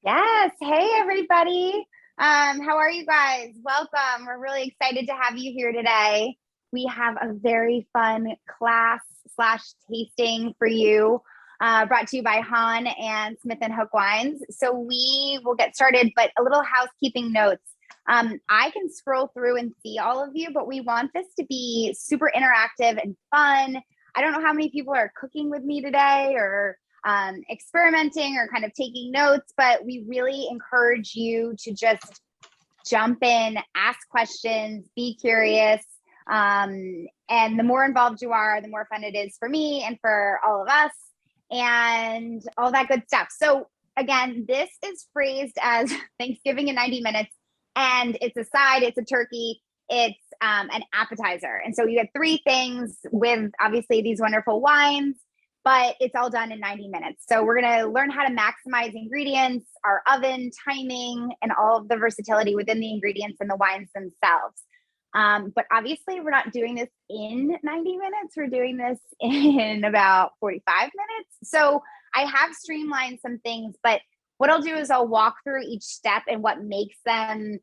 Yes. Hey, everybody. How are you guys? Welcome. We're really excited to have you here today. We have a very fun class slash tasting for you, brought to you by Hahn and Smith and Hook Wines. So we will get started, but a little housekeeping notes. I can scroll through and see all of you, but we want this to be super interactive and fun. I don't know how many people are cooking with me today or experimenting or kind of taking notes, but we really encourage you to just jump in, ask questions, be curious. And the more involved you are, the more fun it is for me and for all of us and all that good stuff. So again, this is phrased as Thanksgiving in 90 minutes, and it's a side, it's a turkey, it's an appetizer. And so you get three things with obviously these wonderful wines, but it's all done in 90 minutes. So we're going to learn how to maximize ingredients, our oven timing, and all of the versatility within the ingredients and the wines themselves. But obviously we're not doing this in 90 minutes. We're doing this in about 45 minutes. So I have streamlined some things, but what I'll do is I'll walk through each step and what makes them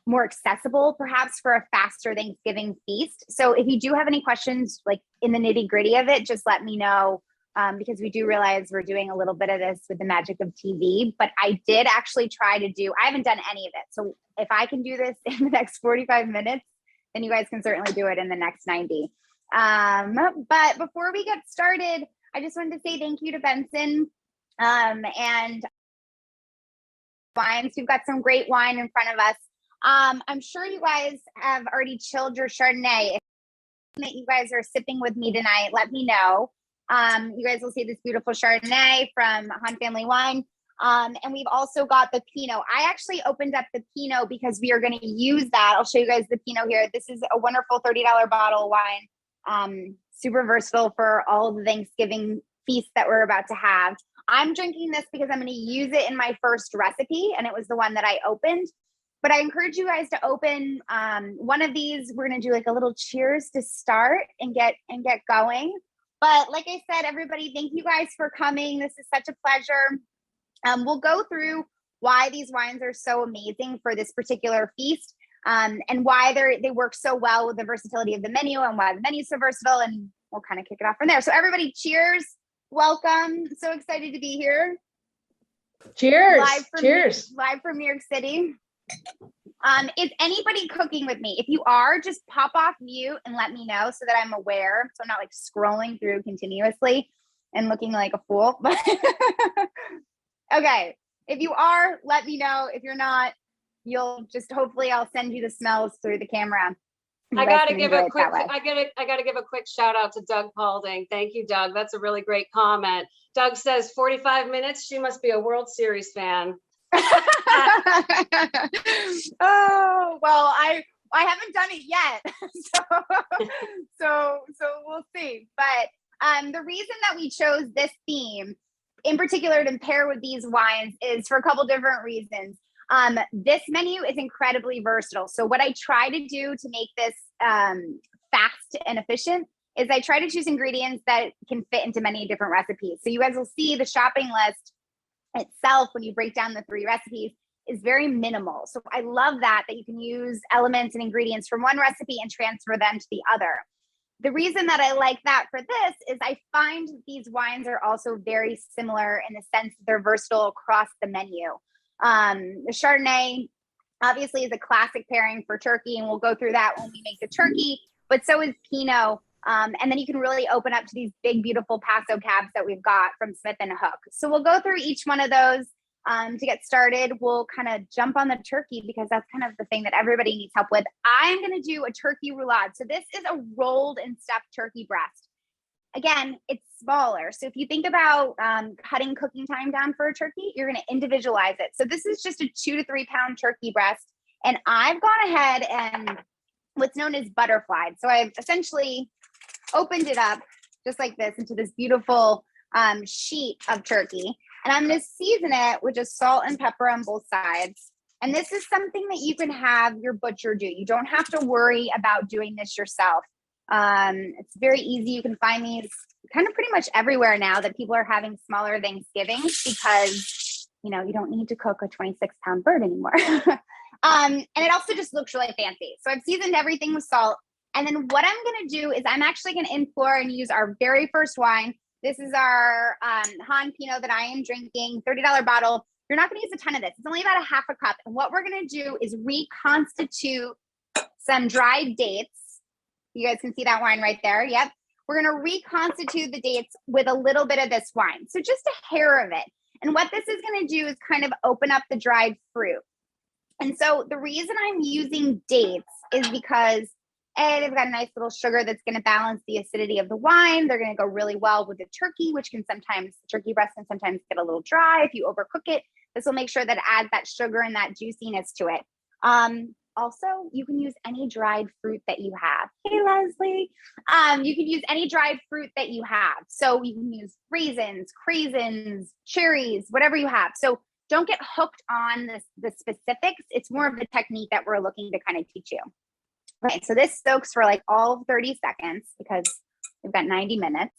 more accessible, perhaps for a faster Thanksgiving feast. So if you do have any questions, like in the nitty gritty of it, just let me know, because we do realize we're doing a little bit of this with the magic of TV. But I did actually try to do, I haven't done any of it. So if I can do this in the next 45 minutes, then you guys can certainly do it in the next 90. But before we get started, I just wanted to say thank you to Benson and wines. We've got some great wine in front of us. I'm sure you guys have already chilled your Chardonnay. If that you guys are sipping with me tonight, let me know. You guys will see this beautiful Chardonnay from Hahn Family Wine. And we've also got the Pinot. I actually opened up the Pinot because we are going to use that. I'll show you guys the Pinot here. This is a wonderful $30 bottle of wine. Super versatile for all the Thanksgiving feasts that we're about to have. I'm drinking this because I'm going to use it in my first recipe, and it was the one that I opened. But I encourage you guys to open one of these. We're going to do like a little cheers to start and get going. But like I said, everybody, thank you guys for coming. This is such a pleasure. We'll go through why these wines are so amazing for this particular feast, and why they work so well with the versatility of the menu and why the menu is so versatile. And we'll kind of kick it off from there. So everybody, cheers. Welcome. So excited to be here. Cheers. Live from New York City. Is anybody cooking with me? If you are, just pop off mute and let me know so that I'm aware. So I'm not like scrolling through continuously and looking like a fool. Okay. If you are, let me know. If you're not, you'll just, hopefully I'll send you the smells through the camera. I gotta give a quick shout out to Doug Paulding. Thank you, Doug. That's a really great comment. Doug says 45 minutes. She must be a World Series fan. Oh, well, I haven't done it yet. So we'll see. But the reason that we chose this theme in particular to pair with these wines is for a couple different reasons. This menu is incredibly versatile. So what I try to do to make this fast and efficient is I try to choose ingredients that can fit into many different recipes. So you guys will see the shopping list itself, when you break down the three recipes, is very minimal. So I love that you can use elements and ingredients from one recipe and transfer them to the other. The reason that I like that for this is I find these wines are also very similar in the sense that they're versatile across the menu. The Chardonnay obviously is a classic pairing for turkey, and we'll go through that when we make the turkey, but so is Pinot. And then you can really open up to these big, beautiful Paso cabs that we've got from Smith and Hook. So we'll go through each one of those. To get started, we'll kind of jump on the turkey because that's kind of the thing that everybody needs help with. I'm going to do a turkey roulade. So this is a rolled and stuffed turkey breast. Again, it's smaller. So if you think about cutting cooking time down for a turkey, you're going to individualize it. So this is just a 2 to 3 pound turkey breast. And I've gone ahead and what's known as butterflied. So I've essentially opened it up just like this into this beautiful sheet of turkey. And I'm going to season it with just salt and pepper on both sides. And this is something that you can have your butcher do. You don't have to worry about doing this yourself. It's very easy. You can find these kind of pretty much everywhere now that people are having smaller Thanksgivings because you know, you don't need to cook a 26-pound bird anymore. And it also just looks really fancy. So I've seasoned everything with salt. And then what I'm going to do is I'm actually going to in floor and use our very first wine. This is our Hahn Pinot that I am drinking, $30 bottle. You're not going to use a ton of this. It's only about a half a cup. And what we're going to do is reconstitute some dried dates. You guys can see that wine right there. Yep. We're going to reconstitute the dates with a little bit of this wine. So just a hair of it. And what this is going to do is kind of open up the dried fruit. And so the reason I'm using dates is because they've got a nice little sugar that's going to balance the acidity of the wine. They're going to go really well with the turkey, which can sometimes, turkey breast can sometimes get a little dry if you overcook it. This will make sure that it adds that sugar and that juiciness to it. Also, you can use any dried fruit that you have. Hey, Leslie. You can use any dried fruit that you have. So you can use raisins, craisins, cherries, whatever you have. So don't get hooked on the specifics. It's more of the technique that we're looking to kind of teach you. Okay, so this soaks for like all of 30 seconds because we've got 90 minutes.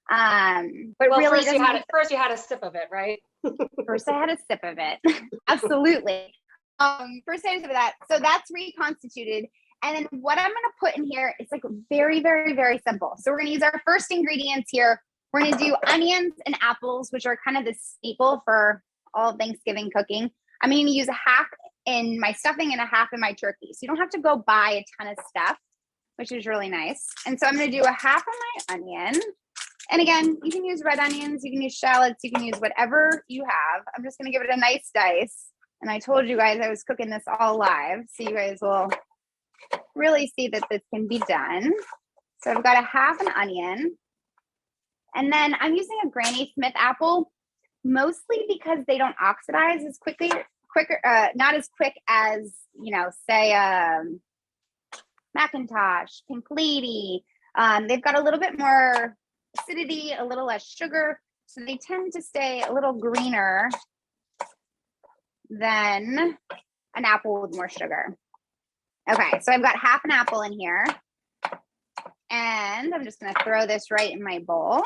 But well, really, first you had a sip of it, right? First I had a sip of it. Absolutely. First I had a sip of that. So that's reconstituted. And then what I'm going to put in here is like very, very, very simple. So we're going to use our first ingredients here. We're going to do onions and apples, which are kind of the staple for all Thanksgiving cooking. I'm going to use a half in my stuffing and a half in my turkey. So you don't have to go buy a ton of stuff, which is really nice. And so I'm going to do a half of my onion. And again, you can use red onions, you can use shallots, you can use whatever you have. I'm just going to give it a nice dice. And I told you guys I was cooking this all live, so you guys will really see that this can be done. So I've got a half an onion. And then I'm using a Granny Smith apple, mostly because they don't oxidize as not as quick as, you know, say Macintosh, Pink Lady. They've got a little bit more acidity, a little less sugar. So they tend to stay a little greener than an apple with more sugar. Okay, so I've got half an apple in here. And I'm just going to throw this right in my bowl.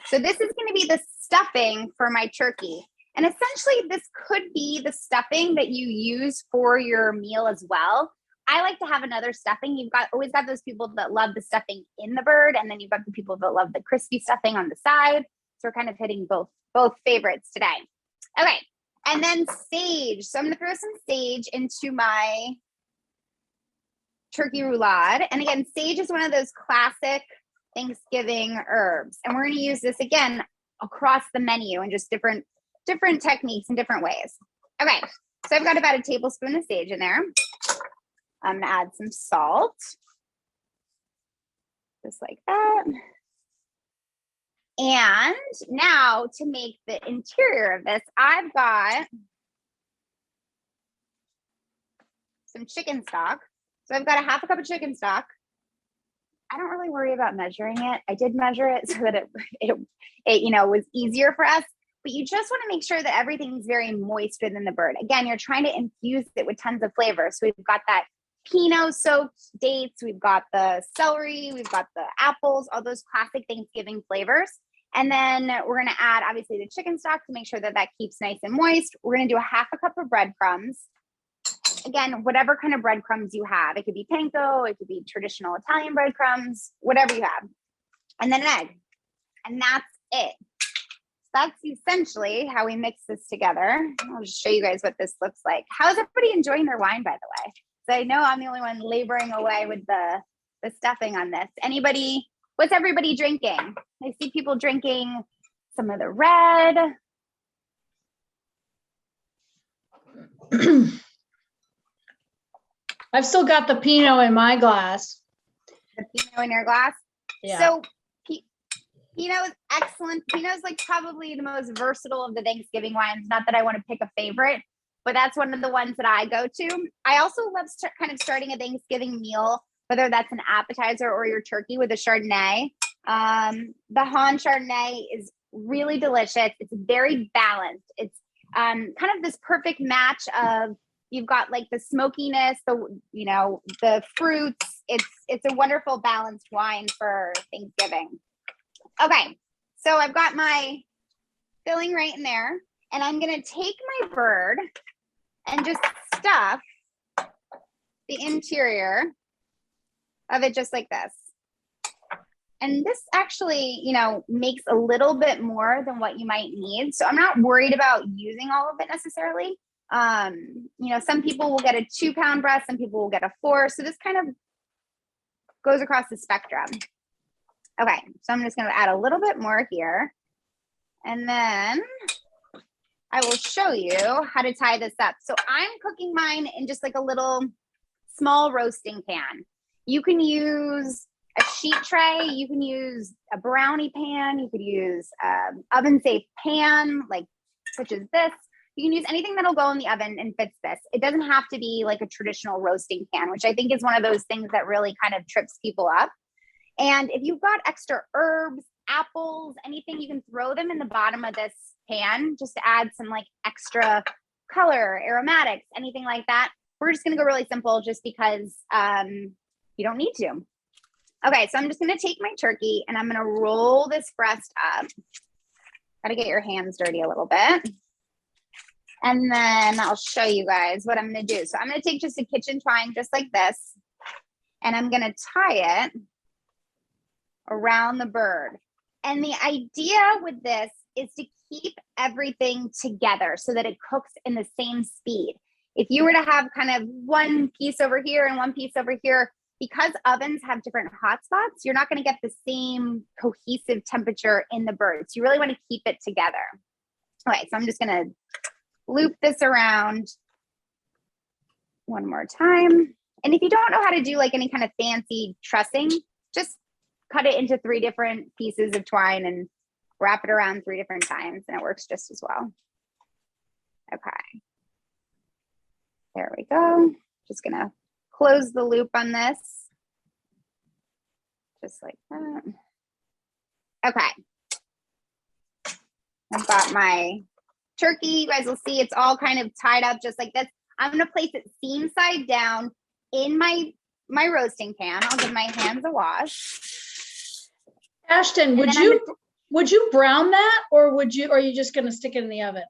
So this is going to be the stuffing for my turkey. And essentially, this could be the stuffing that you use for your meal as well. I like to have another stuffing. You've always got those people that love the stuffing in the bird, and then you've got the people that love the crispy stuffing on the side. So we're kind of hitting both favorites today. Okay, and then sage. So I'm going to throw some sage into my turkey roulade. And again, sage is one of those classic Thanksgiving herbs, and we're going to use this again across the menu in just different techniques and different ways. Okay, so I've got about a tablespoon of sage in there. I'm gonna add some salt, just like that. And now to make the interior of this, I've got some chicken stock. So I've got a half a cup of chicken stock. I don't really worry about measuring it. I did measure it so that it you know, was easier for us. But you just want to make sure that everything's very moist within the bird. Again, you're trying to infuse it with tons of flavor. So we've got that Pinot soaked dates, we've got the celery, we've got the apples, all those classic Thanksgiving flavors. And then we're going to add obviously the chicken stock to make sure that that keeps nice and moist. We're going to do a half a cup of breadcrumbs. Again, whatever kind of breadcrumbs you have. It could be panko, it could be traditional Italian breadcrumbs, whatever you have. And then an egg. And that's it. That's essentially how we mix this together. I'll just show you guys what this looks like. How's everybody enjoying their wine, by the way? So I know I'm the only one laboring away with the stuffing on this. Anybody, what's everybody drinking? I see people drinking some of the red. I've still got the Pinot in my glass. The Pinot in your glass? Yeah. So Pinot is excellent. Pinot is like probably the most versatile of the Thanksgiving wines. Not that I want to pick a favorite, but that's one of the ones that I go to. I also love kind of starting a Thanksgiving meal, whether that's an appetizer or your turkey, with a Chardonnay. The Hahn Chardonnay is really delicious. It's very balanced. It's kind of this perfect match of, you've got like the smokiness, the fruits. It's a wonderful balanced wine for Thanksgiving. Okay, so I've got my filling right in there. And I'm gonna take my bird and just stuff the interior of it just like this. And this actually, you know, makes a little bit more than what you might need. So I'm not worried about using all of it necessarily. You know, some people will get a 2-pound breast, some people will get a 4. So this kind of goes across the spectrum. Okay, so I'm just gonna add a little bit more here. And then I will show you how to tie this up. So I'm cooking mine in just like a little small roasting pan. You can use a sheet tray, you can use a brownie pan, you could use oven safe pan, like such as this. You can use anything that'll go in the oven and fits this. It doesn't have to be like a traditional roasting pan, which I think is one of those things that really kind of trips people up. And if you've got extra herbs, apples, anything, you can throw them in the bottom of this pan just to add some like extra color, aromatics, anything like that. We're just gonna go really simple just because you don't need to. Okay, so I'm just gonna take my turkey and I'm gonna roll this breast up. Gotta get your hands dirty a little bit. And then I'll show you guys what I'm gonna do. So I'm gonna take just a kitchen twine just like this, and I'm gonna tie it around the bird. And the idea with this is to keep everything together so that it cooks in the same speed. If you were to have kind of one piece over here and one piece over here, because ovens have different hot spots, you're not going to get the same cohesive temperature in the bird. So you really want to keep it together. Okay, so I'm just going to loop this around one more time. And if you don't know how to do like any kind of fancy trussing, just cut it into 3 different pieces of twine and wrap it around 3 different times, and it works just as well. Okay. There we go. Just gonna close the loop on this. Just like that. Okay. I've got my turkey. You guys will see it's all kind of tied up just like this. I'm gonna place it seam side down in my roasting pan. I'll give my hands a wash. Ashton, would you brown that, or are you just going to stick it in the oven?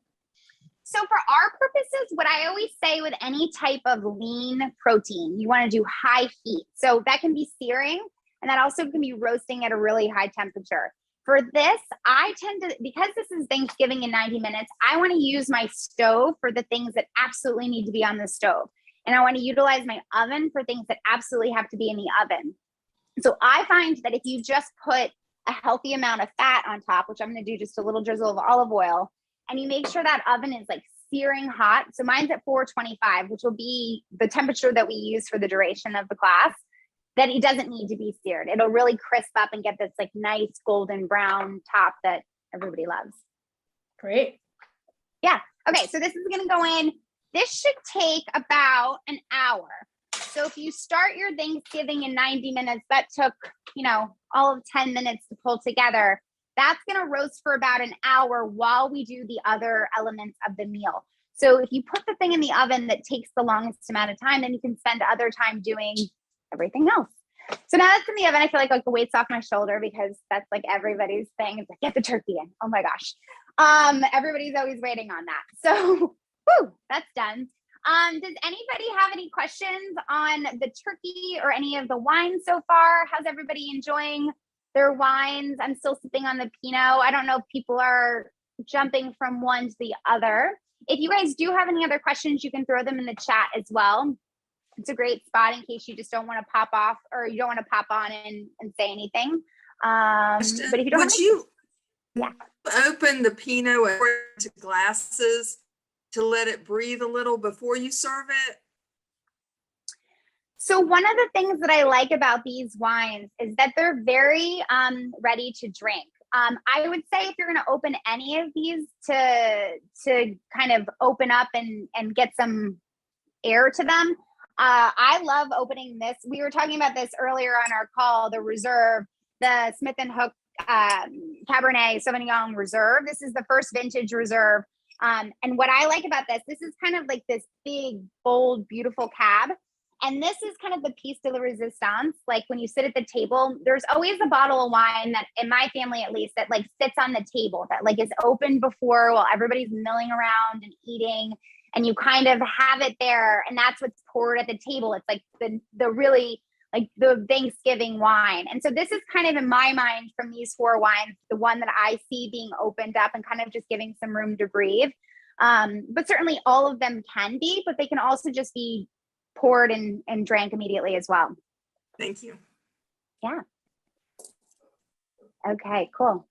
So for our purposes, what I always say with any type of lean protein, you want to do high heat. So that can be searing, and that also can be roasting at a really high temperature. For this, I tend to, because this is Thanksgiving in 90 minutes, I want to use my stove for the things that absolutely need to be on the stove. And I want to utilize my oven for things that absolutely have to be in the oven. So I find that if you just put a healthy amount of fat on top, which I'm going to do just a little drizzle of olive oil, and you make sure that oven is like searing hot. So mine's at 425, which will be the temperature that we use for the duration of the class, that it doesn't need to be seared. It'll really crisp up and get this like nice golden brown top that everybody loves. Great. Yeah. Okay. So this is going to go in. This should take about an hour. So if you start your Thanksgiving in 90 minutes, that took, you know, all of 10 minutes to pull together. That's going to roast for about an hour while we do the other elements of the meal. So if you put the thing in the oven that takes the longest amount of time, then you can spend other time doing everything else. So now that's in the oven, I feel like the weight's off my shoulder because that's like everybody's thing. It's like, get the turkey in. Oh my gosh. Everybody's always waiting on that. So, whew, that's done. Does anybody have any questions on the turkey or any of the wines so far? How's everybody enjoying their wines? I'm still sipping on the Pinot. I don't know if people are jumping from one to the other. If you guys do have any other questions, you can throw them in the chat as well. It's a great spot in case you just don't want to pop off or you don't want to pop on and say anything. But if you don't would you open the Pinot into glasses to let it breathe a little before you serve it? So one of the things that I like about these wines is that they're very ready to drink. I would say if you're going to open any of these to kind of open up and get some air to them, I love opening this. We were talking about this earlier on our call, the Reserve, the Smith & Hook Cabernet Sauvignon Reserve. This is the first vintage Reserve. And what I like about this is kind of like this big, bold, beautiful cab. And this is kind of the piece de la resistance. Like when you sit at the table, there's always a bottle of wine that, in my family at least, that like sits on the table, that like is open before while everybody's milling around and eating. And you kind of have it there, and that's what's poured at the table. It's like the really like the Thanksgiving wine. And so this is kind of in my mind from these 4 wines, the one that I see being opened up and kind of just giving some room to breathe. But certainly all of them can be, but they can also just be poured and drank immediately as well. Thank you. Yeah. Okay, cool.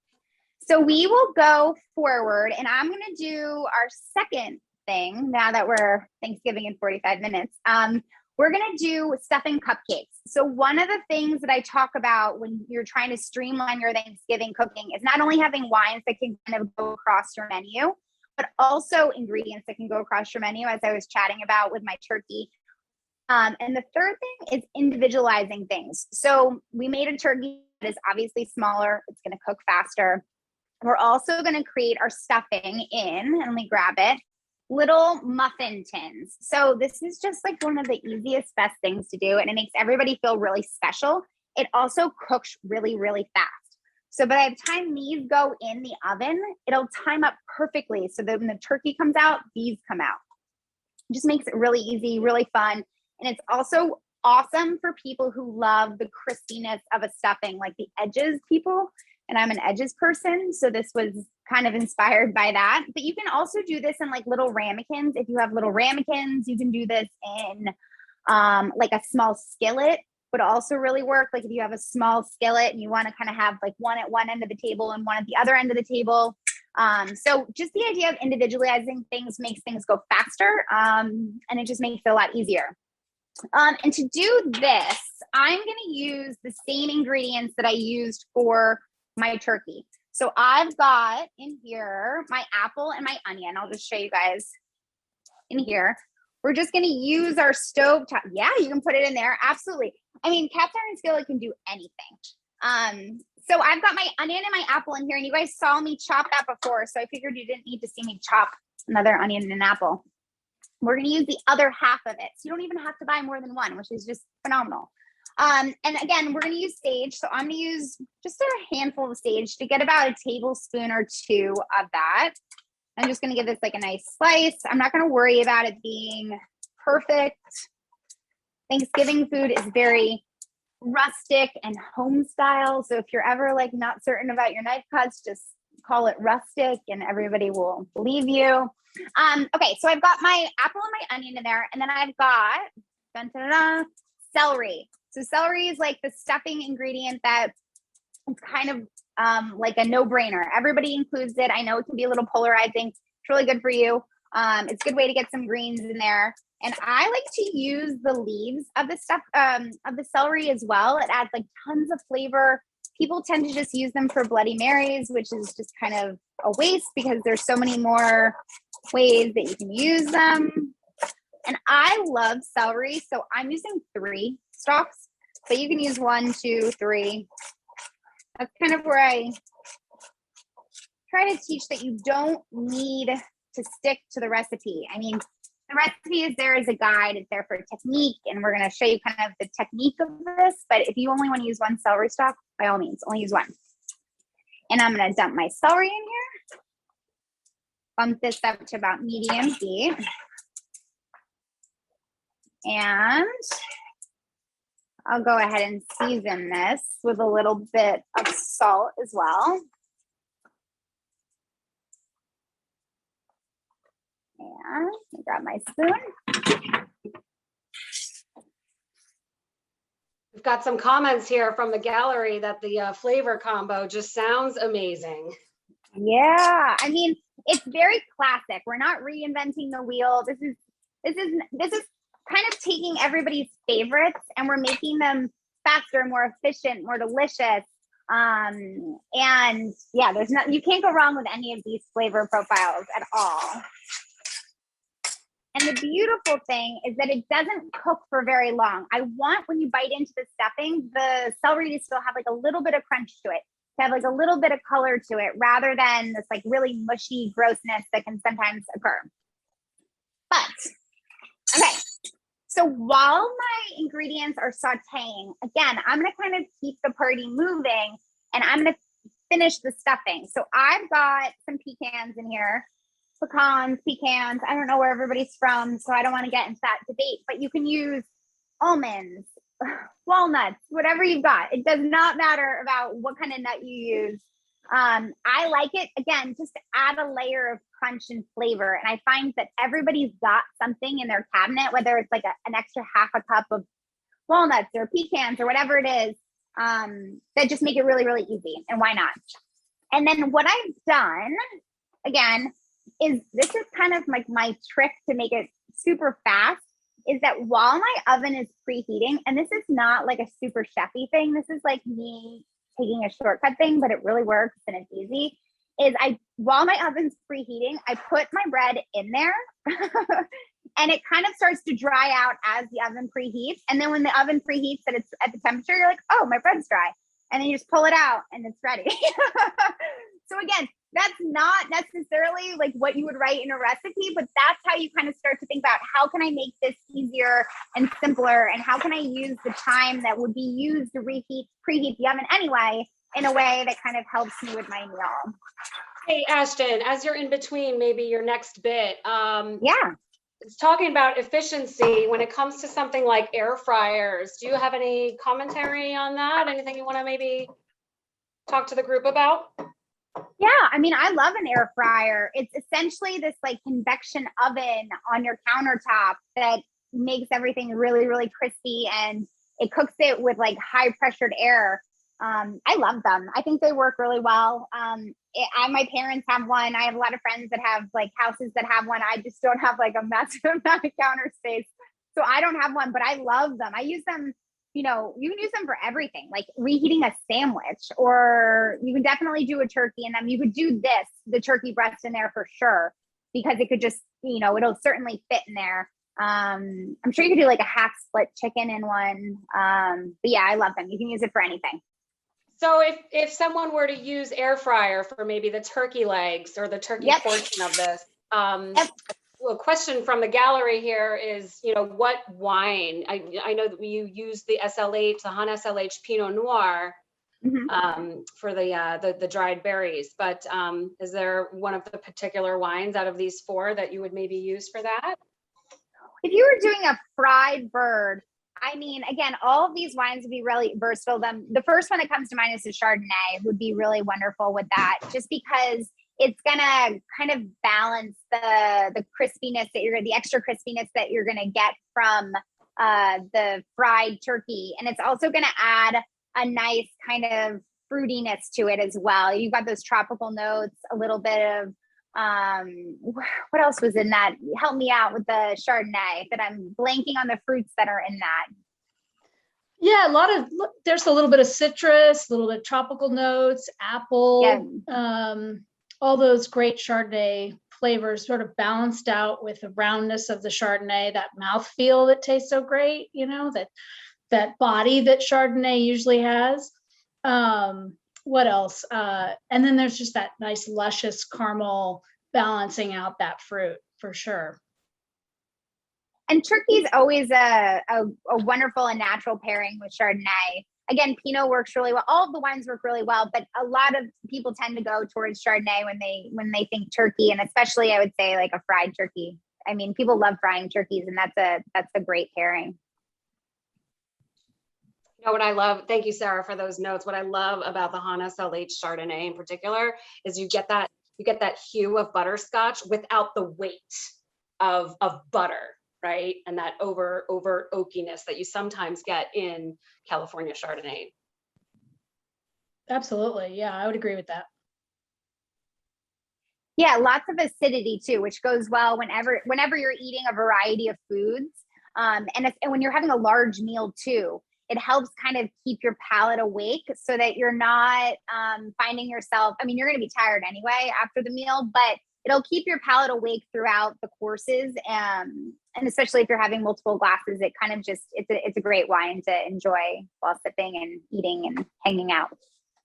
So we will go forward, and I'm going to do our second thing now that we're Thanksgiving in 45 minutes. We're going to do stuffing cupcakes. So one of the things that I talk about when you're trying to streamline your Thanksgiving cooking is not only having wines that can kind of go across your menu, but also ingredients that can go across your menu, as I was chatting about with my turkey. And the third thing is individualizing things. So we made a turkey that is obviously smaller. It's going to cook faster. We're also going to create our stuffing in, and let me grab it, little muffin tins. So this is just like one of the easiest, best things to do. And it makes everybody feel really special. It also cooks really, really fast. So by the time these go in the oven, it'll time up perfectly. So that when the turkey comes out, these come out. It just makes it really easy, really fun. And it's also awesome for people who love the crispiness of a stuffing, like the edges people. And I'm an edges person, so this was kind of inspired by that. But you can also do this in like little ramekins. If you have little ramekins, you can do this in like a small skillet would also really work. Like if you have a small skillet and you want to kind of have like one at one end of the table and one at the other end of the table. So just the idea of individualizing things makes things go faster, and it just makes it a lot easier. And to do this, I'm going to use the same ingredients that I used for my turkey. So I've got in here my apple and my onion. I'll just show you guys in here. We're just going to use our stove top. Yeah, you can put it in there. Absolutely. I mean, cast iron skillet can do anything. So I've got my onion and my apple in here, and you guys saw me chop that before. So I figured you didn't need to see me chop another onion and an apple. We're going to use the other half of it. So you don't even have to buy more than one, which is just phenomenal. And again, we're going to use sage. So I'm going to use just a handful of sage to get about a tablespoon or 2 of that. I'm just going to give this like a nice slice. I'm not going to worry about it being perfect. Thanksgiving food is very rustic and home style. So if you're ever like not certain about your knife cuts, just call it rustic and everybody will believe you. Okay, so I've got my apple and my onion in there, and then I've got celery. So celery is like the stuffing ingredient that it's kind of like a no-brainer. Everybody includes it. I know it can be a little polarizing. It's really good for you. It's a good way to get some greens in there. And I like to use the leaves of the stuff of the celery as well. It adds like tons of flavor. People tend to just use them for Bloody Marys, which is just kind of a waste because there's so many more ways that you can use them. And I love celery, so I'm using 3 stalks, but you can use 1, 2, 3. That's kind of where I try to teach that you don't need to stick to the recipe. I mean, the recipe is there as a guide. It's there for technique, and we're going to show you kind of the technique of this. But if you only want to use 1 celery stalk, by all means, only use 1. And I'm going to dump my celery in here. Bump this up to about medium heat. And I'll go ahead and season this with a little bit of salt as well. And I grab my spoon. We've got some comments here from the gallery that the flavor combo just sounds amazing. Yeah, I mean, it's very classic. We're not reinventing the wheel. This is kind of taking everybody's favorites and we're making them faster, more efficient, more delicious. And yeah, you can't go wrong with any of these flavor profiles at all. And the beautiful thing is that it doesn't cook for very long. I want when you bite into the stuffing, the celery to still have like a little bit of crunch to it, to have like a little bit of color to it, rather than this like really mushy grossness that can sometimes occur. But, okay, So while my ingredients are sauteing, again, I'm going to kind of keep the party moving, and I'm going to finish the stuffing. So I've got some pecans in here, pecans. I don't know where everybody's from, so I don't want to get into that debate, but you can use almonds, walnuts, whatever you've got. It does not matter about what kind of nut you use. I like it, again, just to add a layer of crunch and flavor. And I find that everybody's got something in their cabinet, whether it's like an extra half a cup of walnuts or pecans or whatever it is, that just make it really, really easy. And why not? And then what I've done, again, is this is kind of like my trick to make it super fast, is that while my oven is preheating, and this is not like a super chefy thing, this is like me taking a shortcut thing, but it really works and it's easy, is while my oven's preheating, I put my bread in there and it kind of starts to dry out as the oven preheats. And then when the oven preheats and it's at the temperature, you're like, oh, my bread's dry. And then you just pull it out and it's ready. So again, that's not necessarily like what you would write in a recipe, but that's how you kind of start to think about, how can I make this easier and simpler? And how can I use the time that would be used to preheat the oven anyway, in a way that kind of helps me with my meal. Hey, Ashton, as you're in between, maybe your next bit, Yeah. it's talking about efficiency when it comes to something like air fryers. Do you have any commentary on that? Anything you want to maybe talk to the group about? Yeah, I mean, I love an air fryer. It's essentially this like convection oven on your countertop that makes everything really, really crispy, and it cooks it with like high pressured air. I love them. I think they work really well. My parents have one. I have a lot of friends that have like houses that have one. I just don't have like a massive amount of counter space, so I don't have one, but I love them. I use them. You know, you can use them for everything, like reheating a sandwich, or you can definitely do a turkey in them. You could do the turkey breast in there for sure, because it could just, you know, it'll certainly fit in there. I'm sure you could do like a half split chicken in one. But yeah, I love them. You can use it for anything. So if someone were to use air fryer for maybe the turkey legs or the turkey portion of this, well, a question from the gallery here is, you know, what wine? I know that you use the SLH, the Hahn SLH Pinot Noir for the dried berries, but is there one of the particular wines out of these four that you would maybe use for that? If you were doing a fried bird, I mean, again, all of these wines would be really versatile. The first one that comes to mind is the Chardonnay, would be really wonderful with that, just because it's gonna kind of balance the crispiness the extra crispiness that you're gonna get from the fried turkey, and it's also gonna add a nice kind of fruitiness to it as well. You've got those tropical notes, a little bit of what else was in that? Help me out with the Chardonnay, that I'm blanking on the fruits that are in that. Yeah, there's a little bit of citrus, a little bit of tropical notes, apple, all those great Chardonnay flavors sort of balanced out with the roundness of the Chardonnay, that mouthfeel that tastes so great, you know, that body that Chardonnay usually has. What else? And then there's just that nice luscious caramel balancing out that fruit for sure. And turkey is always a wonderful and natural pairing with Chardonnay. Again, Pinot works really well. All of the wines work really well, but a lot of people tend to go towards Chardonnay when they think turkey, and especially I would say like a fried turkey. I mean, people love frying turkeys, and that's a great pairing. You know what I love? Thank you, Sarah, for those notes. What I love about the Hahn SLH Chardonnay in particular is you get that hue of butterscotch without the weight of butter, right? And that over oakiness that you sometimes get in California Chardonnay. Absolutely. Yeah, I would agree with that. Yeah, lots of acidity too, which goes well whenever you're eating a variety of foods. And when you're having a large meal too, it helps kind of keep your palate awake so that you're not finding yourself, I mean, you're going to be tired anyway after the meal, but it'll keep your palate awake throughout the courses. And especially if you're having multiple glasses, it kind of just, it's a great wine to enjoy while sipping and eating and hanging out.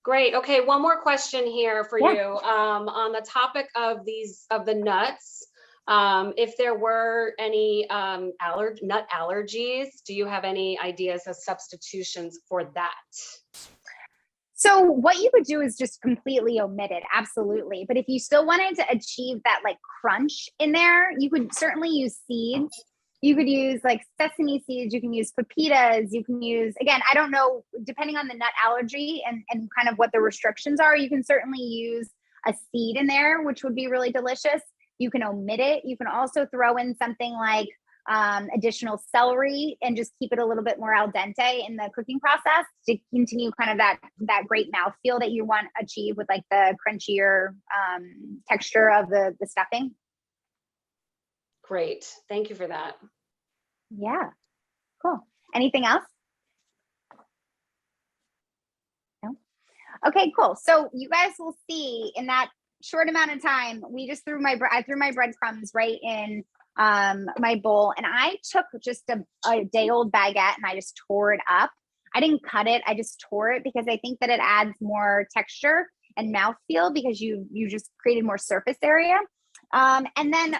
Great. Okay. One more question here for you on the topic of the nuts. If there were any nut allergies, do you have any ideas of substitutions for that? So what you would do is just completely omit it. Absolutely. But if you still wanted to achieve that like crunch in there, you could certainly use seeds. You could use like sesame seeds. You can use pepitas. You can use, again, I don't know, depending on the nut allergy and kind of what the restrictions are, you can certainly use a seed in there, which would be really delicious. You can omit it. You can also throw in something like additional celery and just keep it a little bit more al dente in the cooking process to continue kind of that great mouthfeel that you want to achieve with like the crunchier texture of the stuffing. Great. Thank you for that. Yeah, cool. Anything else? No? Okay, cool. So you guys will see in that short amount of time, we just I threw my breadcrumbs right in my bowl, and I took just a day old baguette and I just tore it up. I didn't cut it. I just tore it because I think that it adds more texture and mouthfeel because you just created more surface area. And then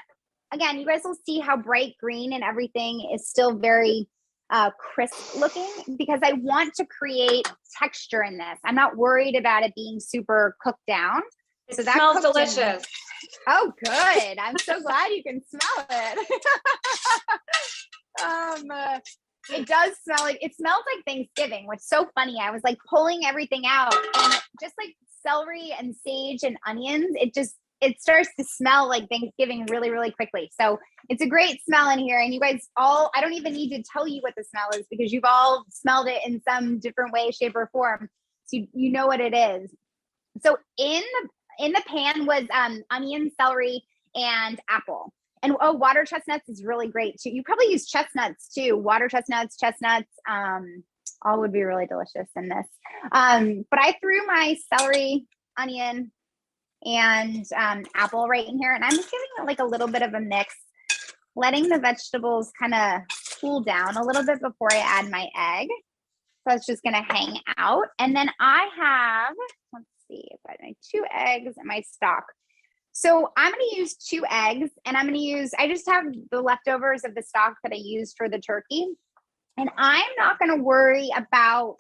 again, you guys will see how bright green and everything is still very crisp looking because I want to create texture in this. I'm not worried about it being super cooked down. So that smells delicious. Oh, good. I'm so glad you can smell it. It does smell like, it smells like Thanksgiving, which is so funny. I was like pulling everything out and just like celery and sage and onions, it starts to smell like Thanksgiving really, really quickly. So it's a great smell in here. And you guys all, I don't even need to tell you what the smell is because you've all smelled it in some different way, shape, or form. So you know what it is. So in the pan was onion, celery, and apple. And water chestnuts is really great too. You probably use chestnuts too. Water chestnuts, all would be really delicious in this. But I threw my celery, onion, and apple right in here. And I'm just giving it like a little bit of a mix, letting the vegetables kind of cool down a little bit before I add my egg. So it's just gonna hang out. And then I have, let's see if I have my 2 eggs and my stock. So I'm going to use 2 eggs and I just have the leftovers of the stock that I used for the turkey. And I'm not going to worry about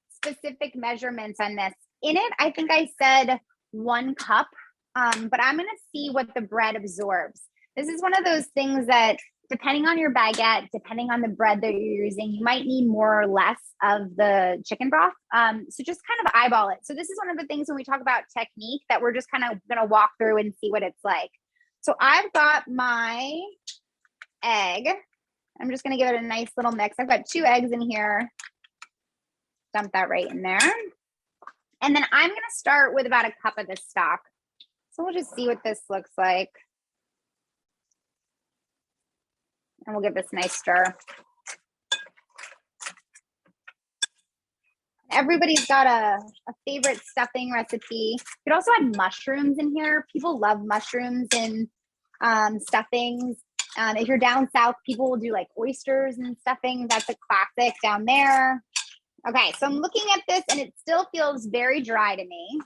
specific measurements on this. In it, I think I said 1 cup, but I'm going to see what the bread absorbs. This is one of those things that depending on your baguette, depending on the bread that you're using, you might need more or less of the chicken broth. So just kind of eyeball it. So this is one of the things when we talk about technique that we're just kind of going to walk through and see what it's like. So I've got my egg. I'm just going to give it a nice little mix. I've got 2 eggs in here. Dump that right in there. And then I'm going to start with about 1 cup of this stock. So we'll just see what this looks like. And we'll give this a nice stir. Everybody's got a favorite stuffing recipe. You could also add mushrooms in here. People love mushrooms in stuffings. If you're down south, people will do like oysters and stuffing. That's a classic down there. Okay, so I'm looking at this and it still feels very dry to me.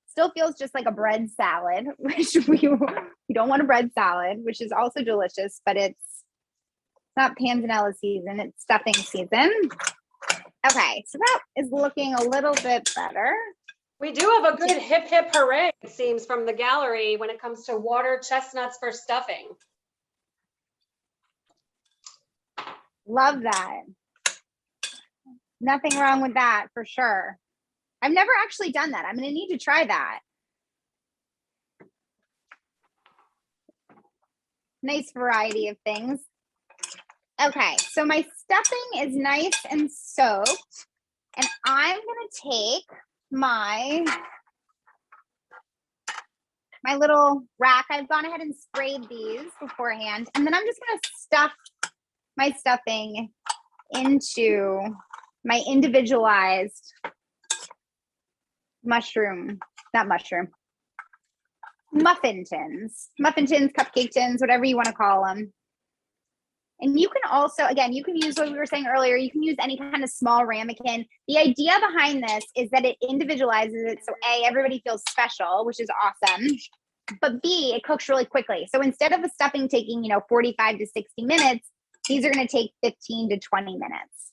Still feels just like a bread salad, which we don't want a bread salad, which is also delicious, but it's not panzanella season, it's stuffing season. Okay, so that is looking a little bit better. We do have a good hip hip hooray, it seems, from the gallery when it comes to water chestnuts for stuffing. Love that. Nothing wrong with that for sure. I've never actually done that. I'm going to need to try that. Nice variety of things. Okay, so my stuffing is nice and soaked, and I'm going to take my little rack. I've gone ahead and sprayed these beforehand, and then I'm just going to stuff my stuffing into my individualized muffin tins, cupcake tins, whatever you want to call them. And you can also, again, you can use what we were saying earlier, you can use any kind of small ramekin. The idea behind this is that it individualizes it. So everybody feels special, which is awesome. but B, it cooks really quickly. So instead of a stuffing taking, 45 to 60 minutes, these are going to take 15 to 20 minutes.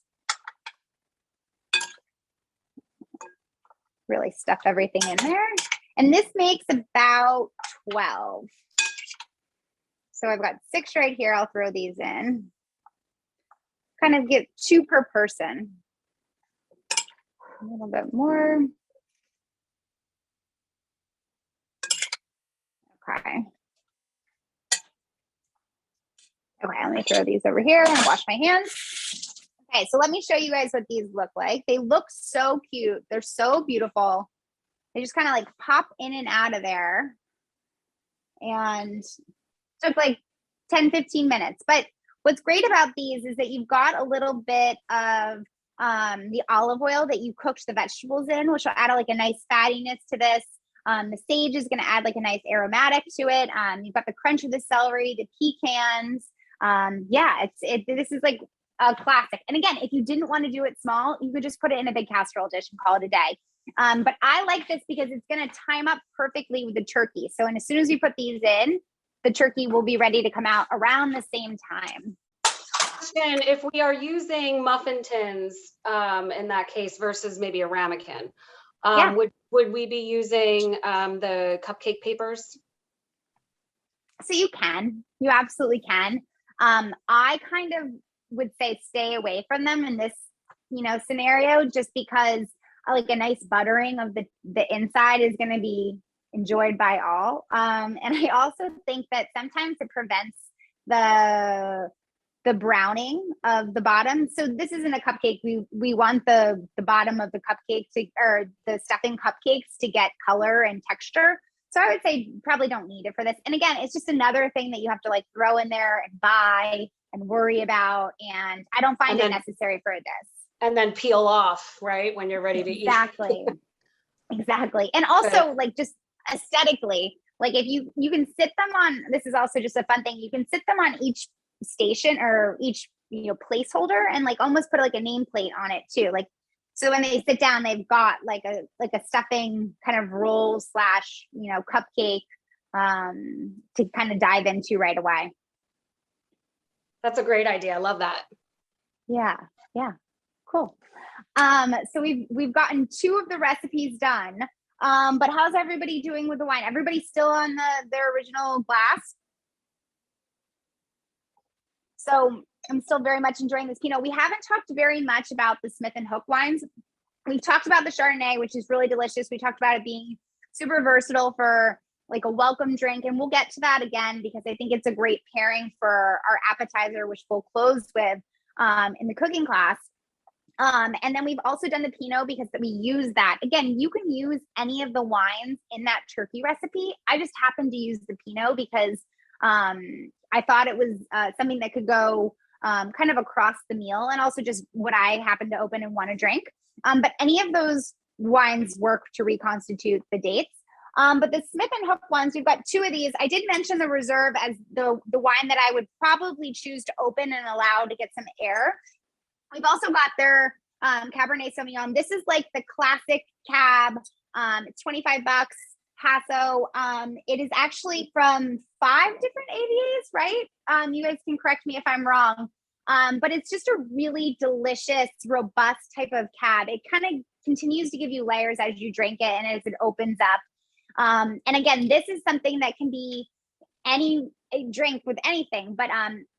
Really stuff everything in there. And this makes about 12. So I've got 6 right here. I'll throw these in. Kind of get 2 per person. A little bit more. Okay. Okay, let me throw these over here and wash my hands. Okay, so let me show you guys what these look like. They look so cute. They're so beautiful. They just kind of like pop in and out of there. And took like 10, 15 minutes. But what's great about these is that you've got a little bit of the olive oil that you cooked the vegetables in, which will add like a nice fattiness to this. The sage is going to add like a nice aromatic to it. You've got the crunch of the celery, the pecans. Yeah, this is like a classic. And again, if you didn't want to do it small, you could just put it in a big casserole dish and call it a day. But I like this because it's going to time up perfectly with the turkey. So, and as soon as we put these in, the turkey will be ready to come out around the same time. And if we are using muffin tins in that case versus maybe a ramekin, would we be using the cupcake papers? So you absolutely can. I kind of would say stay away from them in this, scenario, just because like a nice buttering of the inside is going to be enjoyed by all. And I also think that sometimes it prevents the browning of the bottom. So this isn't a cupcake. We want the bottom of the cupcake or the stuffing cupcakes to get color and texture. So I would say probably don't need it for this. And again, it's just another thing that you have to like throw in there and buy and worry about. And I don't find it necessary for this. And then peel off, right? When you're ready to eat. Exactly. And also like just aesthetically, like if you can sit them on, this is also just a fun thing. You can sit them on each station or each, placeholder and like almost put like a nameplate on it too. Like, so when they sit down, they've got like a stuffing kind of roll / cupcake to kind of dive into right away. That's a great idea. I love that. Yeah. Cool. So we've gotten 2 of the recipes done. But how's everybody doing with the wine? Everybody still on their original glass? So I'm still very much enjoying this Pinot. We haven't talked very much about the Smith & Hook wines. We've talked about the Chardonnay, which is really delicious. We talked about it being super versatile for like a welcome drink. And we'll get to that again, because I think it's a great pairing for our appetizer, which we'll close with in the cooking class. And then we've also done the Pinot because we use that. Again, you can use any of the wines in that turkey recipe. I just happened to use the Pinot because I thought it was something that could go kind of across the meal, and also just what I happen to open and want to drink. But any of those wines work to reconstitute the dates. But the Smith & Hook ones, we've got 2 of these. I did mention the Reserve as the wine that I would probably choose to open and allow to get some air. We've also got their Cabernet Sauvignon. This is like the classic cab. It's $25. Hasso. It is actually from 5 different AVAs, right? You guys can correct me if I'm wrong. But it's just a really delicious, robust type of cab. It kind of continues to give you layers as you drink it and as it opens up. And again, this is something that can be any drink with anything, but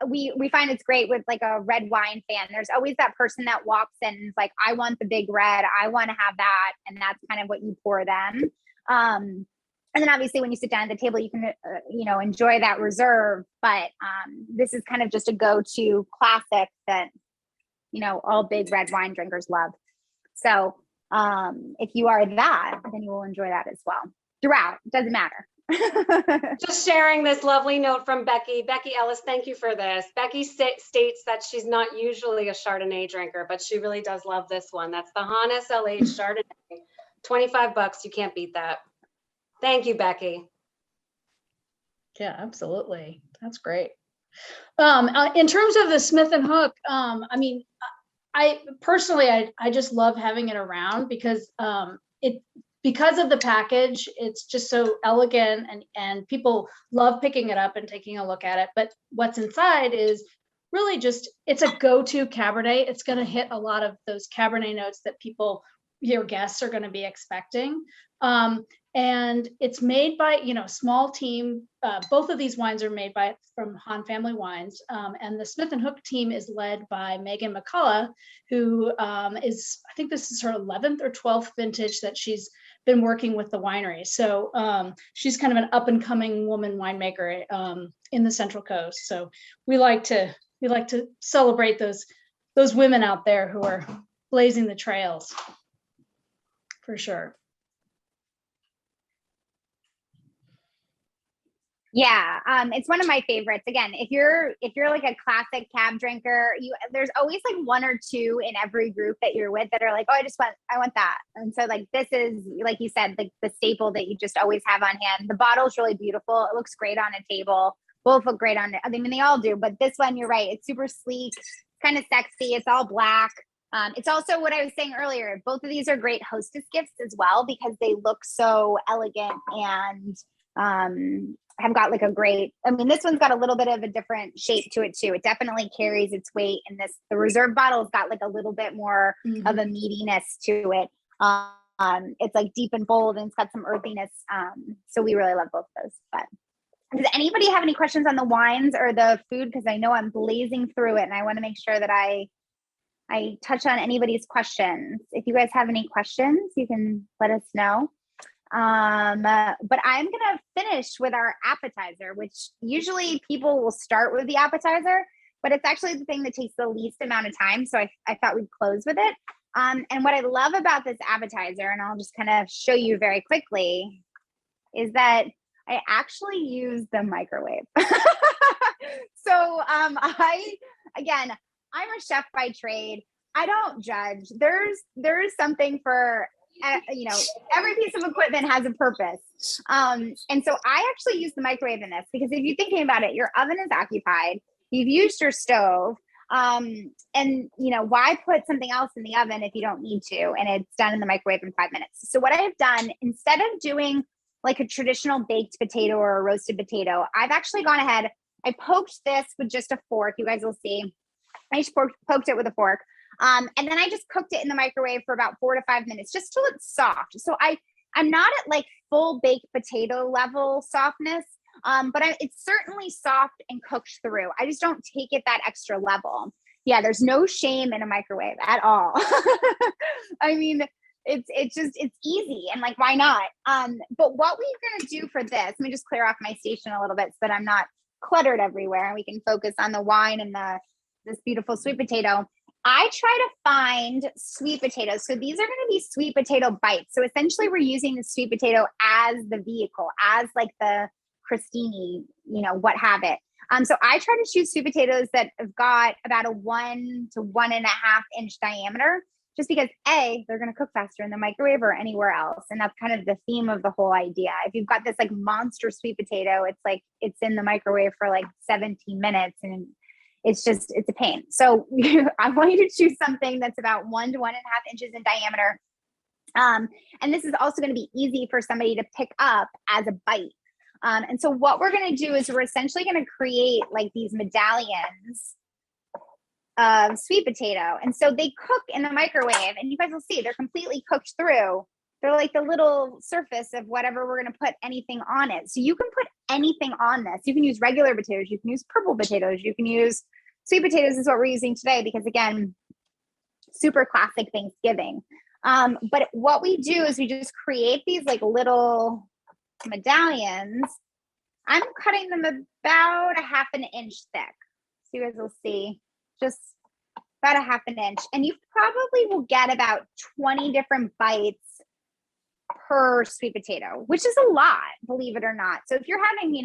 we find it's great with like a red wine fan. There's always that person that walks in and is like, I want the big red, I want to have that, and that's kind of what you pour them. And then obviously when you sit down at the table, you can enjoy that Reserve, but this is kind of just a go-to classic that all big red wine drinkers love. So if you are that, then you will enjoy that as well throughout. Doesn't matter. Just sharing this lovely note from Becky Ellis. Thank you for this. Becky states that she's not usually a Chardonnay drinker, but she really does love this one. That's the Hahn SLH Chardonnay. $25. You can't beat that. Thank you, Becky. Yeah, absolutely. That's great. In terms of the Smith & Hook, I mean, I personally, I just love having it around because because of the package, it's just so elegant, and people love picking it up and taking a look at it. But what's inside is really just, it's a go-to Cabernet. It's going to hit a lot of those Cabernet notes that your guests are going to be expecting. And it's made by, small team. Both of these wines are made from Hahn Family Wines. And the Smith & Hook team is led by Megan McCullough, who is, I think this is her 11th or 12th vintage that she's been working with the winery. So she's kind of an up and coming woman winemaker in the Central Coast. So we like to celebrate those women out there who are blazing the trails, for sure. Yeah, it's one of my favorites. Again, if you're like a classic cab drinker, there's always like one or two in every group that you're with that are like, oh, I want that. And so like, this is, like you said, like the staple that you just always have on hand. The bottle's really beautiful. It looks great on a table. Both look great on it. I mean, they all do, but this one, you're right. It's super sleek, kind of sexy. It's all black. It's also what I was saying earlier. Both of these are great hostess gifts as well, because they look so elegant and have got like this one's got a little bit of a different shape to it too. It definitely carries its weight in this. The reserve bottle's got like a little bit more of a meatiness to it. It's like deep and bold, and it's got some earthiness. So we really love both of those. But does anybody have any questions on the wines or the food? Because I know I'm blazing through it, and I want to make sure that I touch on anybody's questions. If you guys have any questions, you can let us know. But I'm going to finish with our appetizer, which usually people will start with the appetizer, but it's actually the thing that takes the least amount of time. So I thought we'd close with it. And what I love about this appetizer, and I'll just kind of show you very quickly, is that I actually use the microwave. So I'm a chef by trade. I don't judge. There's something for, every piece of equipment has a purpose. And so I actually use the microwave in this, because if you're thinking about it, your oven is occupied, you've used your stove, and why put something else in the oven if you don't need to, and it's done in the microwave in 5 minutes. So what I've done, instead of doing like a traditional baked potato or a roasted potato, I've actually gone ahead, I poked this with just a fork. You guys will see. I just poked it with a fork. And then I just cooked it in the microwave for about 4 to 5 minutes, just till it's soft. So I'm not at like full baked potato level softness, but it's certainly soft and cooked through. I just don't take it that extra level. Yeah, there's no shame in a microwave at all. I mean, it's easy, and like, why not? But what we're gonna do for this, let me just clear off my station a little bit so that I'm not cluttered everywhere, and we can focus on the wine and this beautiful sweet potato. I try to find sweet potatoes. So these are going to be sweet potato bites. So essentially we're using the sweet potato as the vehicle, as like the crostini, what have it. So I try to choose sweet potatoes that have got about a 1 to 1.5 inch diameter, just because they're going to cook faster in the microwave or anywhere else. And that's kind of the theme of the whole idea. If you've got this like monster sweet potato, it's like, it's in the microwave for like 17 minutes and it's a pain. So I want you to choose something that's about 1 to 1.5 inches in diameter. And this is also going to be easy for somebody to pick up as a bite. And so what we're going to do is we're essentially going to create like these medallions of sweet potato. And so they cook in the microwave, and you guys will see they're completely cooked through. They're like the little surface of whatever we're going to put anything on it. So you can put anything on this. You can use regular potatoes. You can use purple potatoes. You can use sweet potatoes is what we're using today, because again, super classic Thanksgiving. But what we do is we just create these like little medallions. I'm cutting them about a 1/2 inch thick. So you guys will see just about a 1/2 inch. And you probably will get about 20 different bites per sweet potato, which is a lot, believe it or not. So if you're having,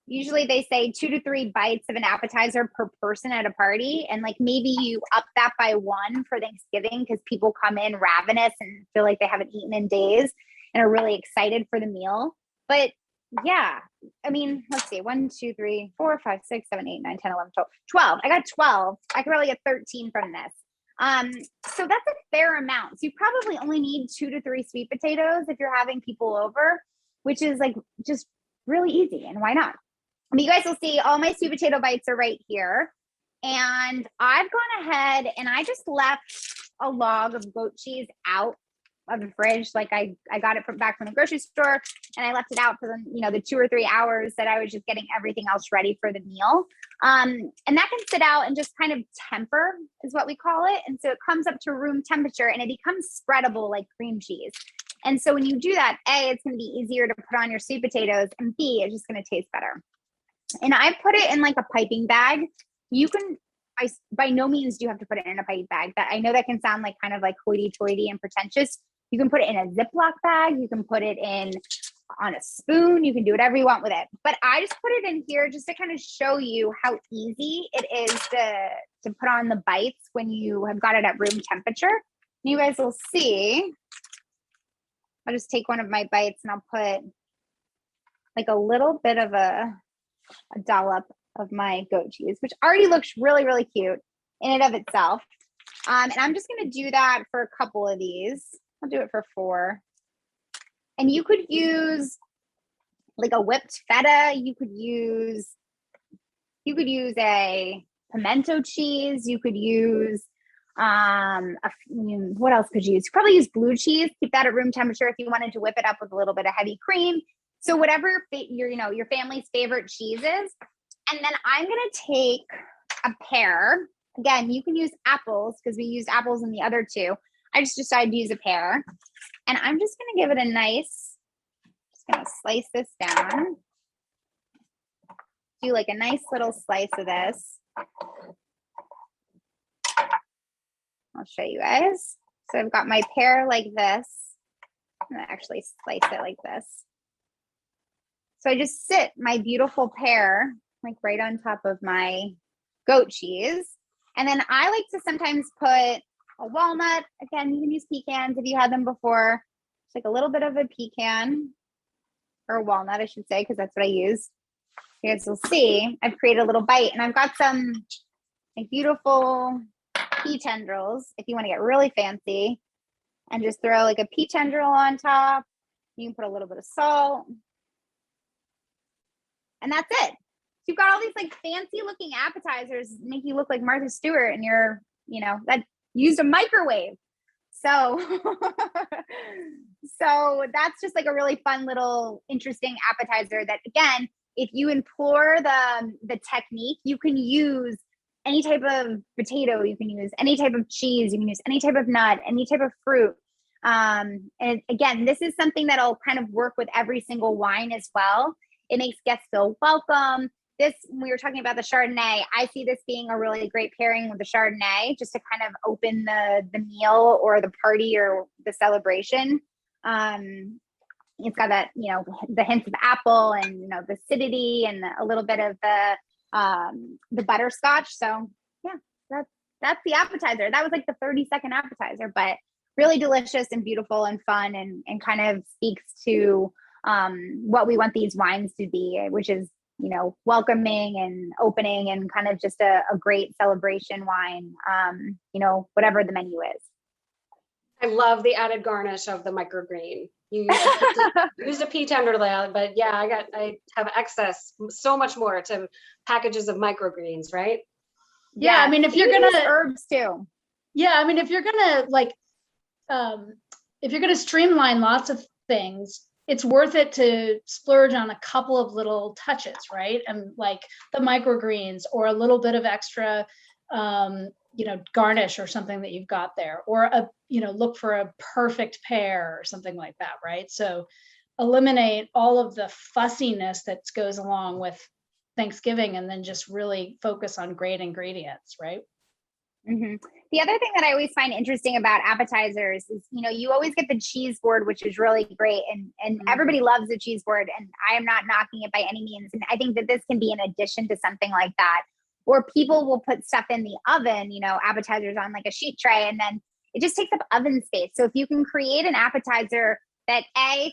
usually they say 2 to 3 bites of an appetizer per person at a party. And like maybe you up that by 1 for Thanksgiving, because people come in ravenous and feel like they haven't eaten in days and are really excited for the meal. But yeah, I mean, let's see, 1, 2, 3, 4, 5, 6, 7, 8, 9, 10, 11, 12. I got 12. I could probably get 13 from this. So that's a fair amount. So you probably only need 2 to 3 sweet potatoes if you're having people over, which is like just really easy. And why not? I mean, you guys will see all my sweet potato bites are right here. And I've gone ahead and I just left a log of goat cheese out of the fridge. Like I got it back from the grocery store and I left it out for the 2 or 3 hours that I was just getting everything else ready for the meal. And that can sit out and just kind of temper is what we call it. And so it comes up to room temperature and it becomes spreadable like cream cheese. And so when you do that, A, it's going to be easier to put on your sweet potatoes, and B, it's just going to taste better. And I put it in like a piping bag. You can, by no means do you have to put it in a piping bag. That I know that can sound like kind of like hoity-toity and pretentious. You can put it in a Ziploc bag. You can put it in on a spoon. You can do whatever you want with it. But I just put it in here just to kind of show you how easy it is to put on the bites when you have got it at room temperature. You guys will see. I'll just take one of my bites and I'll put like a little bit of a dollop of my goat cheese, which already looks really, really cute in and of itself. And I'm just going to do that for a couple of these. I'll do it for 4. And you could use like a whipped feta. You could use a pimento cheese. You could use what else could you use? You probably use blue cheese. Keep that at room temperature if you wanted to whip it up with a little bit of heavy cream. So whatever your family's favorite cheese is. And then I'm going to take a pear. Again, you can use apples because we used apples in the other 2. I just decided to use a pear. And I'm just going to give it a nice, just going to slice this down. Do like a nice little slice of this. I'll show you guys. So I've got my pear like this. I'm going to actually slice it like this. So I just sit my beautiful pear like right on top of my goat cheese. And then I like to sometimes put a walnut. Again, you can use pecans if you had them before. Just like a little bit of a pecan or a walnut, I should say, because that's what I use. You guys will see I've created a little bite and I've got some like beautiful pea tendrils if you want to get really fancy and just throw like a pea tendril on top. You can put a little bit of salt. And that's it. So you've got all these like fancy looking appetizers make you look like Martha Stewart and you're, that used a microwave. So, so that's just like a really fun little interesting appetizer that again, if you employ the technique, you can use any type of potato, you can use any type of cheese, you can use any type of nut, any type of fruit. And again, this is something that'll kind of work with every single wine as well. It makes guests feel welcome. This, when we were talking about the Chardonnay, I see this being a really great pairing with the Chardonnay, just to kind of open the meal or the party or the celebration. It's got that, the hints of apple and, the acidity and a little bit of the butterscotch. So yeah, that's the appetizer. That was like the 30-second appetizer, but really delicious and beautiful and fun and kind of speaks to what we want these wines to be, which is, welcoming and opening and kind of just a great celebration wine, whatever the menu is. I love the added garnish of the microgreen. You used a pea tenderloin, but yeah, I have access so much more to packages of microgreens, right? Yeah, I mean, if you're gonna herbs too. Yeah, I mean, if you're gonna if you're gonna streamline lots of things, it's worth it to splurge on a couple of little touches, right? And like the microgreens or a little bit of extra, garnish or something that you've got there, or look for a perfect pear or something like that, right? So eliminate all of the fussiness that goes along with Thanksgiving and then just really focus on great ingredients, right? Mm-hmm. The other thing that I always find interesting about appetizers is, you always get the cheese board, which is really great. And everybody loves the cheese board. And I am not knocking it by any means. And I think that this can be an addition to something like that. Or people will put stuff in the oven, appetizers on like a sheet tray, and then it just takes up oven space. So if you can create an appetizer that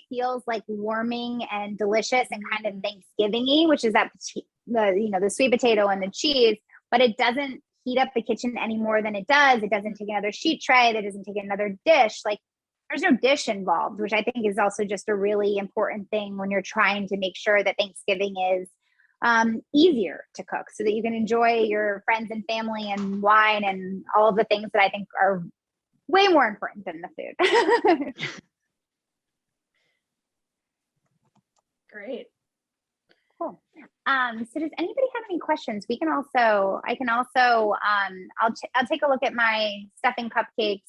feels like warming and delicious and kind of Thanksgiving-y, which is that the sweet potato and the cheese, but it doesn't heat up the kitchen any more than it does. It doesn't take another sheet tray. That doesn't take another dish. Like there's no dish involved, which I think is also just a really important thing when you're trying to make sure that Thanksgiving is easier to cook so that you can enjoy your friends and family and wine and all of the things that I think are way more important than the food. Great. Cool. So does anybody have any questions? I can also, I'll take a look at my stuffing cupcakes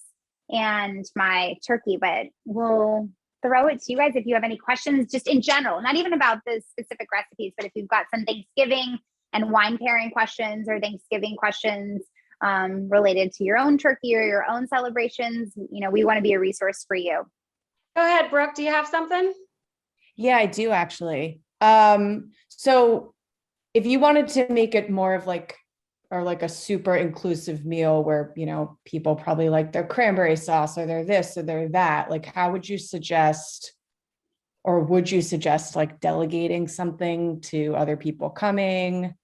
and my turkey, but we'll throw it to you guys if you have any questions, just in general, not even about the specific recipes, but if you've got some Thanksgiving and wine pairing questions or Thanksgiving questions related to your own turkey or your own celebrations, you know, we want to be a resource for you. Go ahead, Brooke. Do you have something? Yeah, I do actually. So if you wanted to make it more of like a super inclusive meal where, you know, people probably like their cranberry sauce or their this or their that, like how would you suggest, or would you suggest like delegating something to other people coming,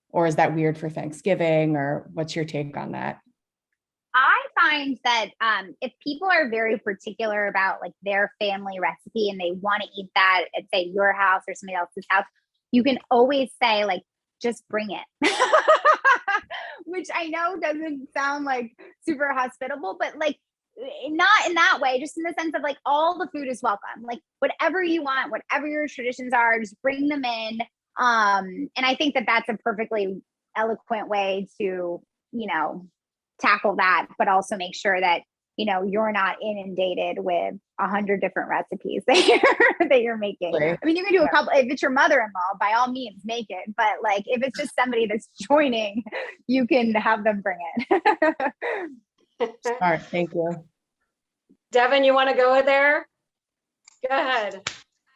or is that weird for Thanksgiving, or what's your take on that? I find that if people are very particular about like their family recipe and they want to eat that at say your house or somebody else's house, you can always say like, just bring it. Which I know doesn't sound like super hospitable, but like not in that way, just in the sense of like all the food is welcome. Like whatever you want, whatever your traditions are, just bring them in. And I think that that's a perfectly eloquent way to, you know, tackle that, but also make sure that, you know, you're not inundated with 100 different recipes that you're making. Right. I mean, you can do a couple, if it's your mother-in-law, by all means make it, but like, if it's just somebody that's joining, you can have them bring it. All right, thank you. Devin, you want to go there? Go ahead.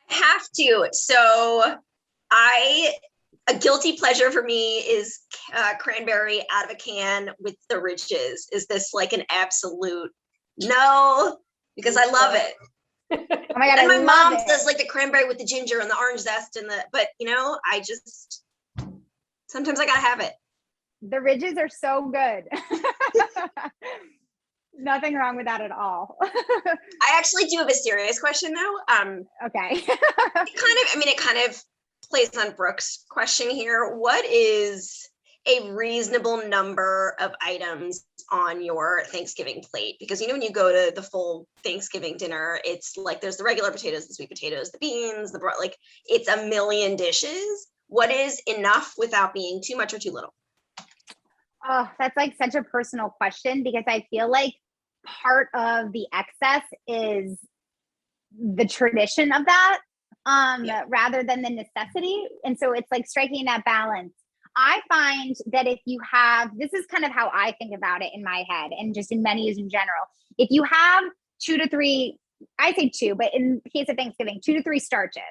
Have to. So a guilty pleasure for me is cranberry out of a can with the ridges. Is this like an absolute no? Because I love it. Oh my God, And my mom it. does like the cranberry with the ginger and the orange zest but you know, sometimes I gotta have it. The ridges are so good. Nothing wrong with that at all. I actually do have a serious question though. Okay. It kind of plays on Brooke's question here. What is a reasonable number of items on your Thanksgiving plate? Because, you know, when you go to the full Thanksgiving dinner, it's like there's the regular potatoes, the sweet potatoes, the beans, like it's a million dishes. What is enough without being too much or too little? Oh, that's like such a personal question, because I feel like part of the excess is the tradition of that. Rather than the necessity. And so it's like striking that balance. I find that if you have, this is kind of how I think about it in my head and just in menus in general. If you have 2 to 3, I say 2, but in the case of Thanksgiving, 2 to 3 starches,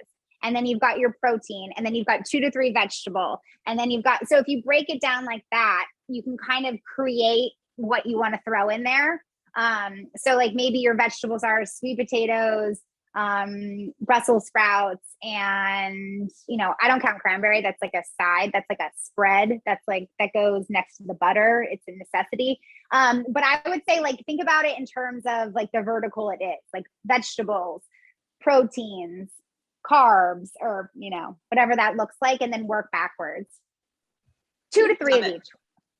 and then you've got your protein, and then you've got 2 to 3 vegetable, and then you've got, so if you break it down like that, you can kind of create what you want to throw in there. So like maybe your vegetables are sweet potatoes, Brussels sprouts, and, you know, I don't count cranberry. That's like a side. That's like a spread. That's like, that goes next to the butter. It's a necessity. But I would say like, think about it in terms of like the vertical it is, like vegetables, proteins, carbs, or, you know, whatever that looks like, and then work backwards. 2 to 3 of each.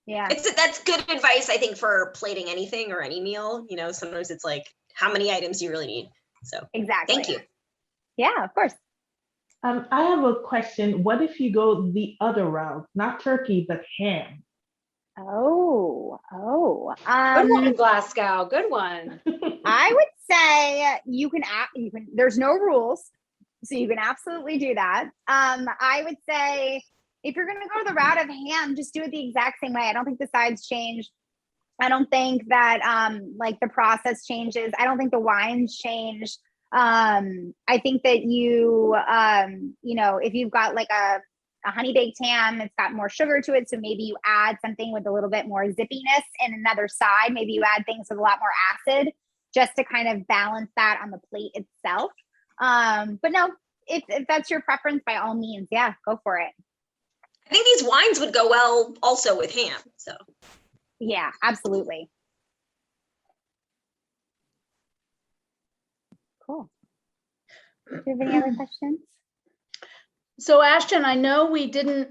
Yeah. That's good advice, I think, for plating anything or any meal. You know, sometimes it's like, how many items do you really need? So exactly. Thank you. Yeah, of course. I have a question. What if you go the other route, not turkey, but ham? Good one, Glasgow. Good one. I would say you can, there's no rules, so you can absolutely do that. I would say if you're going to go the route of ham, just do it the exact same way. I don't think the sides change. I don't think that like the process changes. I don't think the wines change. I think that you know, if you've got like a honey baked ham, it's got more sugar to it. So maybe you add something with a little bit more zippiness in another side. Maybe you add things with a lot more acid just to kind of balance that on the plate itself. But no, if that's your preference, by all means, yeah, go for it. I think these wines would go well also with ham. So Yeah, absolutely. Cool. Do you have any other questions? So Ashton, I know we didn't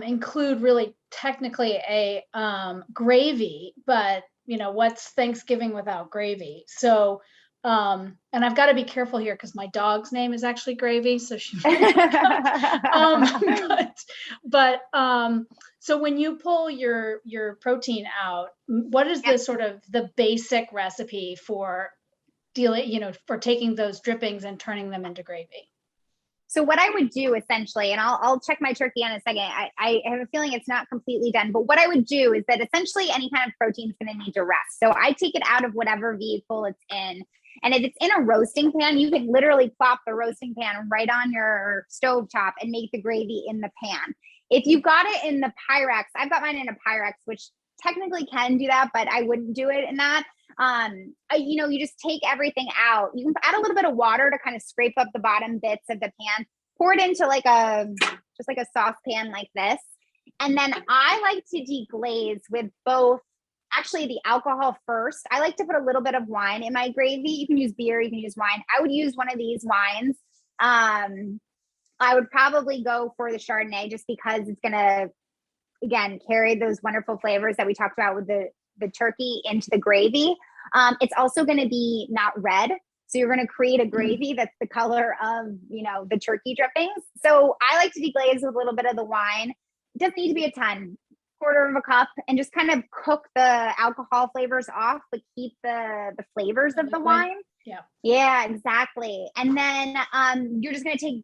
include really technically a gravy, but what's Thanksgiving without gravy? So, and I've got to be careful here because my dog's name is actually Gravy, so she might so when you pull your protein out, what is the sort of the basic recipe for dealing, for taking those drippings and turning them into gravy? So what I would do essentially, and I'll check my turkey in a second. I have a feeling it's not completely done, but what I would do is that essentially any kind of protein is going to need to rest. So I take it out of whatever vehicle it's in. And if it's in a roasting pan, you can literally plop the roasting pan right on your stove top and make the gravy in the pan. If you've got it in the Pyrex, I've got mine in a Pyrex, which technically can do that, but I wouldn't do it in that. You just take everything out. You can add a little bit of water to kind of scrape up the bottom bits of the pan, pour it into just like a saucepan like this. And then I like to deglaze with both, actually the alcohol first. I like to put a little bit of wine in my gravy. You can use beer, you can use wine. I would use one of these wines. I would probably go for the Chardonnay just because it's going to, again, carry those wonderful flavors that we talked about with the turkey into the gravy. It's also going to be not red. So you're going to create a gravy that's the color of, the turkey drippings. So I like to deglaze with a little bit of the wine. It doesn't need to be a ton, quarter of a cup, and just kind of cook the alcohol flavors off, but keep the flavors of the wine. Yeah, exactly. And then you're just going to take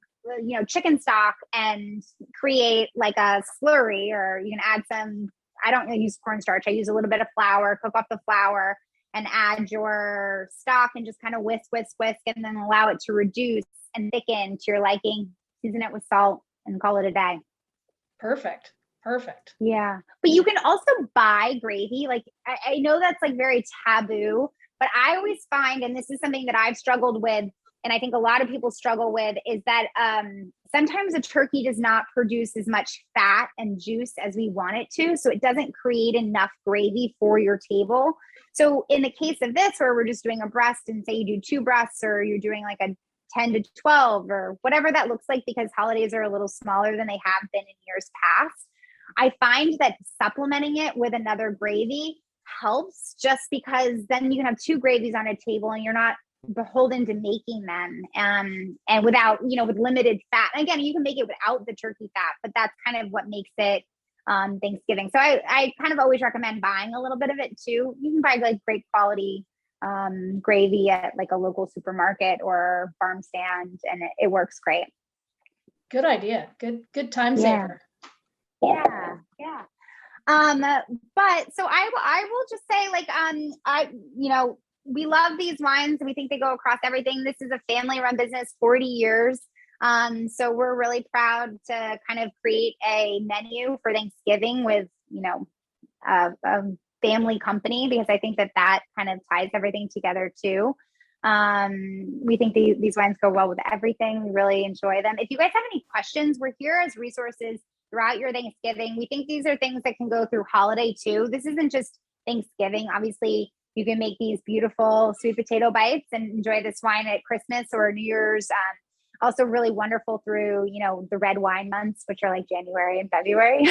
chicken stock and create like a slurry, or you can add some, I don't really use cornstarch. I use a little bit of flour, cook off the flour and add your stock and just kind of whisk, and then allow it to reduce and thicken to your liking. Season it with salt and call it a day. Perfect. Yeah. But you can also buy gravy. Like I know that's like very taboo, but I always find, and this is something that I've struggled with, and I think a lot of people struggle with, is that sometimes a turkey does not produce as much fat and juice as we want it to. So it doesn't create enough gravy for your table. So in the case of this, where we're just doing a breast, and say you do 2 breasts, or you're doing like a 10 to 12 or whatever that looks like, because holidays are a little smaller than they have been in years past, I find that supplementing it with another gravy helps, just because then you can have 2 gravies on a table and you're not beholden to making them and without, with limited fat. And again, you can make it without the turkey fat, but that's kind of what makes it Thanksgiving. So I kind of always recommend buying a little bit of it too. You can buy like great quality gravy at like a local supermarket or farm stand, and it works great. Good idea. Good time saver. Yeah. But so I will just say, like, we love these wines, and we think they go across everything. This is a family run business, 40 years. So we're really proud to kind of create a menu for Thanksgiving with, a family company, because I think that kind of ties everything together too. We think these wines go well with everything. We really enjoy them. If you guys have any questions, we're here as resources throughout your Thanksgiving. We think these are things that can go through holiday too. This isn't just Thanksgiving. Obviously, you can make these beautiful sweet potato bites and enjoy this wine at Christmas or New Year's. Also really wonderful through, the red wine months, which are like January and February.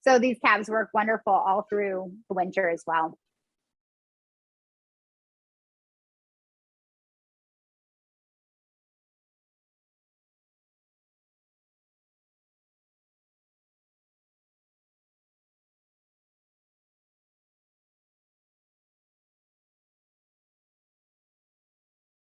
So these cabs work wonderful all through the winter as well.